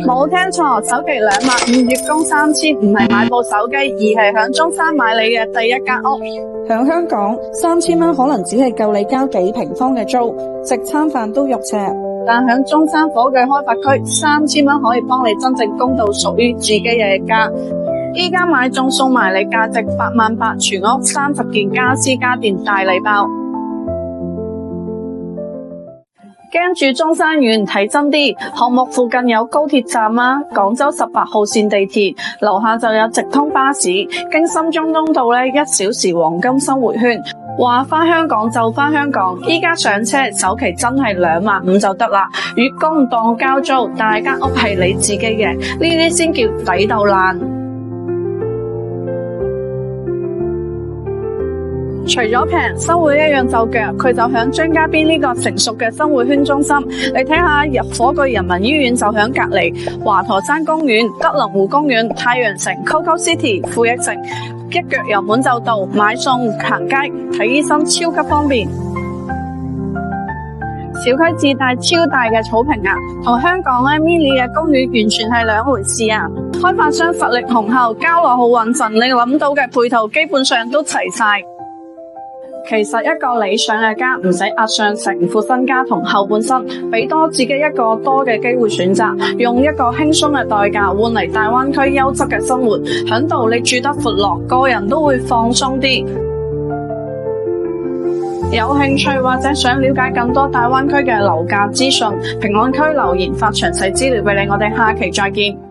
冇聽錯，首期25000，月供3000，唔係買部手機，而係響中山買你嘅第一間屋。響香港，3000蚊可能只係夠你交幾平方嘅租，食餐飯都肉赤。但響中山火炬開發區，3000蚊可以幫你真正供到屬於自己嘅家。依家買仲送埋你價值88000全屋30件家私家電大禮包。驚住中山遠，睇真啲，項目附近有高鐵站啊，廣州18號線地鐵，樓下就有直通巴士，經深中通道1小時黃金生活圈。話返香港就返香港，依家上車首期真係25000就得啦，月供當交租，大間屋係你自己嘅，呢啲先叫抵到爛。除咗平，生活一樣就腳，佢就響張家邊呢個成熟嘅生活圈中心。你睇下，火炬人民醫院就響隔籬，華佗山公園、吉林湖公園、太陽城、Coco City、富益城，一腳油門就到，買餸、行街、睇醫生超級方便。小區自帶超大嘅草坪啊，同香港mini 嘅公園完全係兩回事啊！開發商實力雄厚，交落好穩陣，你諗到嘅配套基本上都齊晒。其實一個理想嘅家唔使壓上成副身家同後半生，俾多自己一個多嘅機會選擇，用一個輕鬆嘅代價換嚟大灣區優質嘅生活，響度你住得闊落，個人都會放鬆啲。有興趣或者想了解更多大灣區嘅樓價資訊，評論區留言發詳細資料俾你，我哋下期再見。